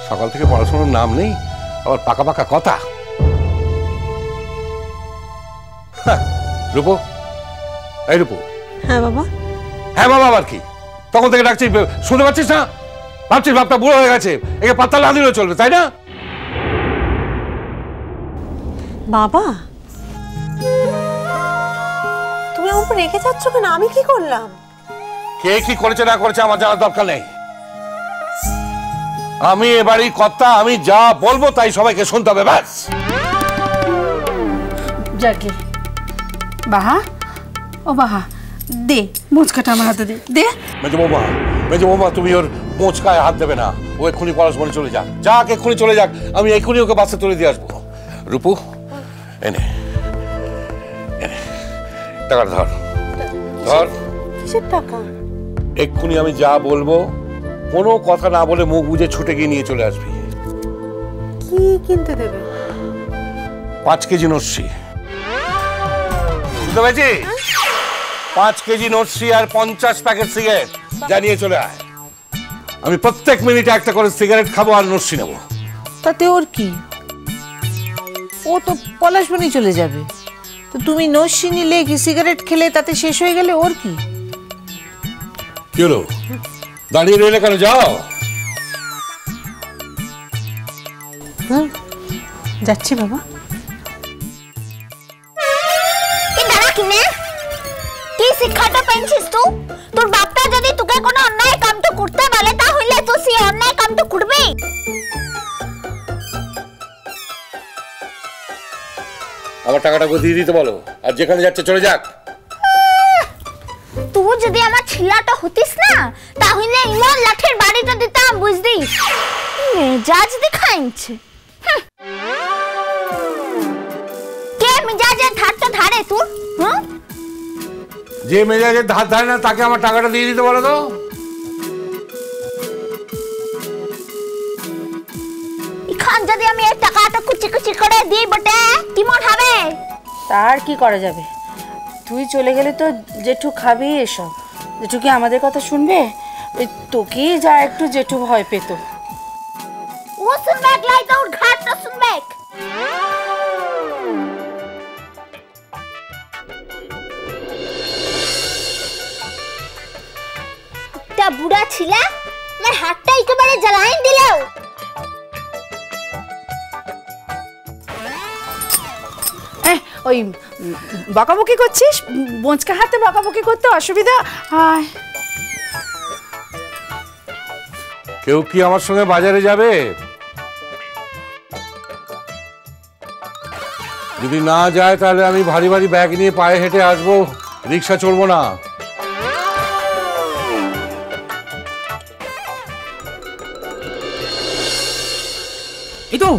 সকাল থেকে পড়াশোনার নাম নেই, আবার পাকা পাকা কথা। রূপু, এই রূপু। হ্যাঁ বাবা। হ্যাঁ বাবা আবার কি? তখন থেকে ডাকছিস, শুনতে পাচ্ছিস না? ভাবছিস বাপটা বুড়ো হয়ে গেছে, একে পাত্তা না দিলেও চলবে, তাই না? বাবা তুমি আমার উপর রেখে যাচ্ছ কেন? আমি কি করলাম? কে কি করেছে না করেছে আমার জানার দরকার নেই। আমি এবারই কর্তা, আমি যা বলবো তাই সবাইকে শুনতে হবে, ব্যাস। যাকে বাহা, ও বাহা, দে মোচকাটা আমার হাতে দে। দে মেজো বৌমা, তুমি ওর মোচকায় হাত দেবে না। ও এক্ষুনি পড়াশোনা চলে যাক, এক্ষুনি চলে যাক। আমি এক্ষুনি ওকে বাসে তুলে দিয়ে আসবো। রূপু, এনে টাকাটা ধর। কিসের টাকা? এক্ষুনি আমি যা বলবো কোনো কথা না বলে মুখ বুঝে ছুটে গিয়ে নিয়ে চলে আসবি। কি কিনতে দেবে? 5 কেজি নস্যি, বুঝতে পেরেছিস? 5 কেজি নস্যি আর 50 প্যাকেট সিগারেট, জানিয়ে চলে আয়। আমি প্রত্যেক মিনিটে একটা করে সিগারেট খাবো আর নস্যি নেবো। তাতে ওর কি? ও তো পলাশবনি চলে যাবে, তো তুমি নস্যি নিলে কি সিগারেট খেলে তাতে শেষ হয়ে গেলে ওর কি? কি হলো, দাঁড়িয়ে রইলে কেন? যাও। যাচ্ছি বাবা। কি শিক্ষাটা পেয়েছিস তুই? তোর বাপটা যদি তোকে কোনো অন্যায় কামটা করতে বলে তাহলে তুই সেই অন্যায় কামটা করবি? আমার টাকাটা দিয়ে দিতে বলো, আর যেখানে যাচ্ছে চলে যাক। তুই যদি আমার ছিলাটা হতিস না তাহলে ইমন লাঠের বাড়িটা দিতাম, বুঝদিস? মেজাজ দেখাইছে। কে মেজাজের ধারটা ধারে তোর? যে মেজাজের ধার ধারে না তাকে আমার টাকাটা দিয়ে দিতে বলো তো। এখন যদি আমি এই টাকাটা কুচি কুচি করে দিই বটে কেমন হবে? তার কি করা যাবে? তুই চলে গেলে তো জেঠু খাবি এসব। জেঠু কি আমাদের কথা শুনবে? ওই তোকেই যা একটু জেঠু ভয় পেত। ও শুনবে লাই তো ওর ঘাটটা শুনবে। তা বুড়া ছিলা আমার হাতটা একেবারে জ্বালাইন দিল। ওই বকাবকি করছিস? বোঁচকা হাতে বকাবকি করতে অসুবিধা হয়? কেউ কি আমার সঙ্গে বাজারে যাবে? যদি না যায় তাহলে আমি ভারী ভারী ব্যাগ নিয়ে পায়ে হেঁটে আসবো, রিক্সা চলবো না। এই তো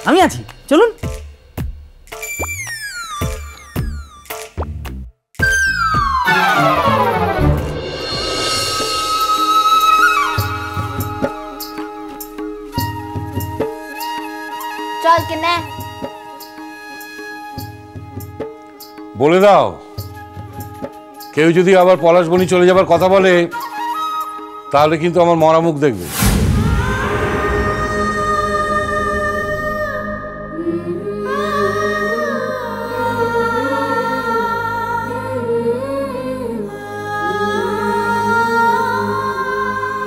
আমি আছি, চলুন। চল কেনে বলে দাও, কেউ যদি আবার পলাশবনি চলে যাবার কথা বলে তাহলে কিন্তু আমার মরা মুখ দেখবে।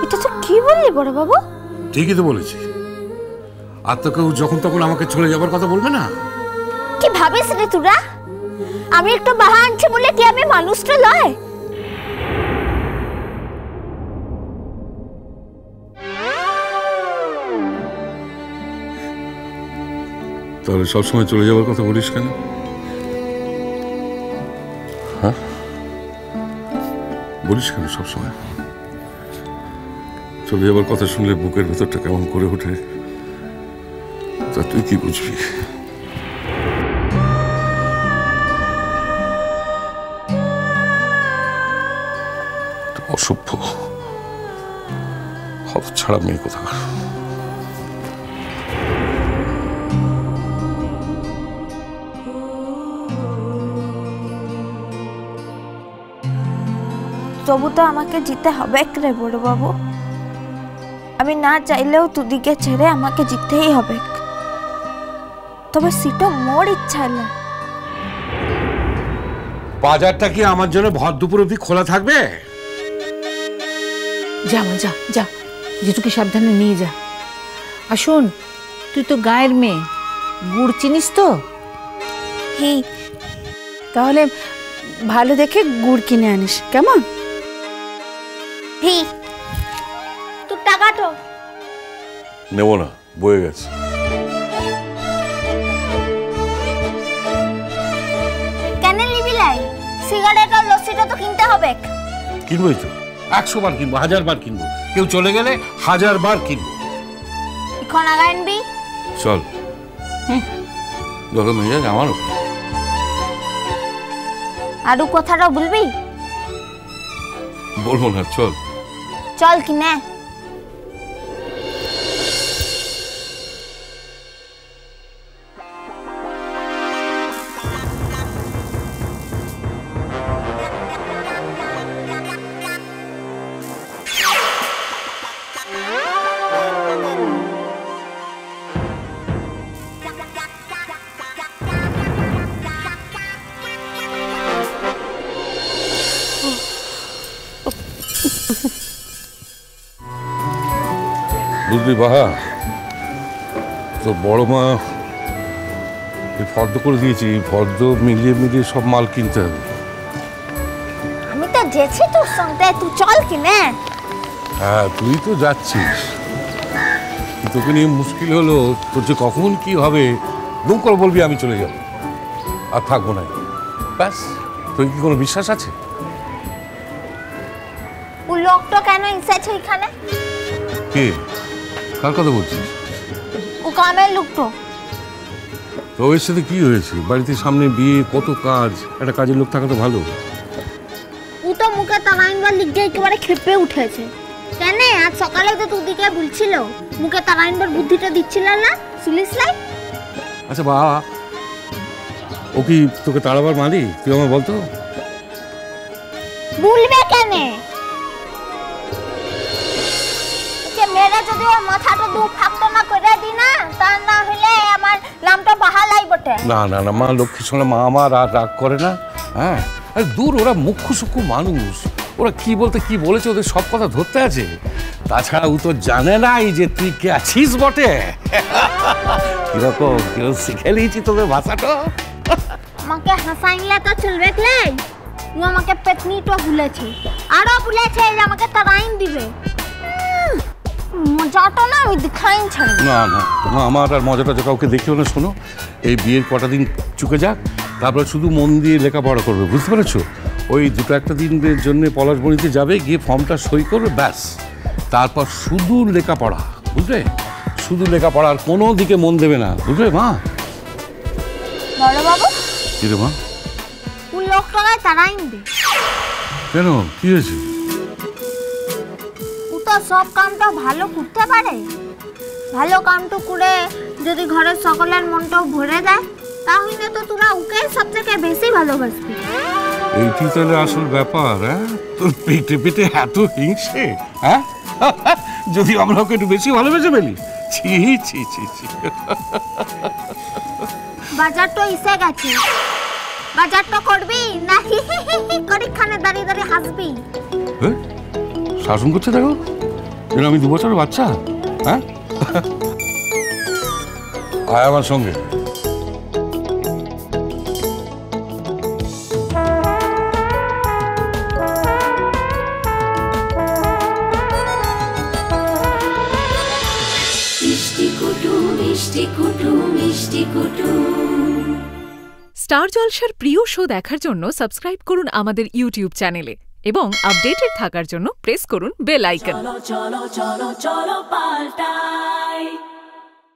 এটা তো কি বললি বড় বাবু? ঠিকই তো বলেছি। আর তো কেউ যখন তখন আমাকে চলে যাবার কথা বলবে না। কি ভাবিস রে তোরা? আমি একটা বাহা আনছি বলে কি আমি মানুষটা লয়? তাহলে সবসময় চলে যাবার কথা বলিস কেন? হ্যাঁ, বলিস কেন সবসময়? চলে যাবার কথা শুনলে বুকের ভেতরটা কেমন করে ওঠে, তা তুই কি বুঝবি? অসভ্য হতছাড়া মেয়ে কোথাকার। তবু তো আমাকে জিতে হবে রে বড় বাবু। আমি না চাইলেও তুদিকে ছেড়ে আমাকে যেতেই হবে, তবে সেটা মোর ইচ্ছা না। বাজারটা কি আমার জন্য ভর দুপুর অবধি খোলা থাকবে? যা মা যা যা, জেঠুকে সাবধানে নিয়ে যা। আর শোন, তুই তো গায়ের মেয়ে, গুড় চিনিস তো? হি তাহলে ভালো দেখে গুড় কিনে আনিস, কেমন? হি তুই টাকা তো নেব না, বয়ে গেছে। কেন নিবি লাই? সিগারেট আর লস্যিটা তো কিনতে হবে। কিনবোই তো, 100 বার কিনবো, 1000 বার কিনবো, কেউ চলে গেলে 1000 বার কিনবো। এখন আগে আনবি? চল, যখন হয়ে যাক আমারও। আরো কথাটা বলবি? বলবো না, চল। চল কিনে। বুঝলি বাহা, তো বড় মা এই ফর্দ করে দিয়েছি, ফর্দ মিলিয়ে মিলিয়ে সব মাল কিনতে হবে। আমি তো যেছি তোর সঙ্গে, তুই চল কিনে। হ্যাঁ, তুই তো যাচ্ছিস, তোকে নিয়ে মুশকিল হলো। তোর যে কখন কি হবে দুম করে বলবি আমি চলে যাব আর থাকবো না, ব্যাস। তোর কি কোনো বিশ্বাস আছে? ও লোকটা কেন এসেছে এখানে? কে? কার কথা বলছিস? ও কামের লোকটা। তো ওর সাথে কি হয়েছে? বাড়িতে সামনে বিয়ে, কত কাজ, একটা কাজের লোক থাকা তো ভালো। ও তো মুখে তারাইনবার লিখে একেবারে খেপে উঠেছে। কেন আজ সকালে তো তুদিকে বলছিল মুখে তারাইনবার বুদ্ধিটা দিচ্ছিল না, শুনিস লাই? আচ্ছা বাবা, ও কি তোকে তাড়াবার মালি? তুই আমার বলতো। বলবে কেন? মেয়েরা যদি ওর মাথাটা দু ফাঁকটা না করে দি না, তা না হলে আমার নামটা বাহালাই বটে। না না না, মা লক্ষ্মী শোনা, মা আমার আর রাগ করে না। হ্যাঁ, আরে দূর, ওরা মুখ্য সূক্ষ্ম মানুষ, ওরা কি বলতে কি বলেছে ওদের সব কথা ধরতে আছে। তাছাড়া ও তো জানে নাই যে তুই কে আছিস বটে। কিরকম কেউ শিখে নিয়েছি তোদের ভাষাটা। আমাকে হাসাইলে তো চলবে লাই? ও আমাকে পেতনিটা ভুলেছে, আরো ভুলেছে যে আমাকে তারাইন দিবে। মজাটা না আমি দেখাই ছাড়ব না না না, আমার আর মজাটা কাউকে দেখেও না। শোনো, এই বিয়ের কটা দিন চুকে যাক, তারপর শুধু মন দিয়ে লেখাপড়া করবে, বুঝতে পেরেছো? ওই দুটো একটা দিনের জন্য পলাশবনিতে যাবে, গিয়ে ফর্মটা সই করবে, ব্যাস। তারপর শুধু লেখাপড়া, বুঝলে? শুধু লেখাপড়া, আর কোনো দিকে মন দেবে না, বুঝলে মা? বড় বাবু, কি রে মা? ও লোকটাকে তারাইন দে। কেন, কি হয়েছে? ও তো সব কামটা ভালো করতে পারে। ভালো কামটা করে যদি ঘরের সকলের মনটাও ভরে দেয়, তাহলে তো তোরা ওকে সবথেকে বেশি ভালোবাসবি। এইটি তাহলে আসল ব্যাপার? হ্যাঁ, তোর পেটে পেটে এত হিংসে? হ্যাঁ, যদি আমরা ওকে একটু বেশি ভালোবেসে ফেলি? ছি ছি ছি ছি। বাজারটা এসে গেছে, বাজারটা করবি না করিখানে দাঁড়িয়ে দাঁড়িয়ে হাসবি? শাসন করছে দেখো, যেন আমি 2 বছরের বাচ্চা। হ্যাঁ, আয় আমার সঙ্গে। স্টার জলসার প্রিয় শো দেখার জন্য সাবস্ক্রাইব করুন আমাদের ইউটিউব চ্যানেলে এবং আপডেটেড থাকার জন্য প্রেস করুন বেল আইকন। চলো চলো চলো চলো পাল্টাই।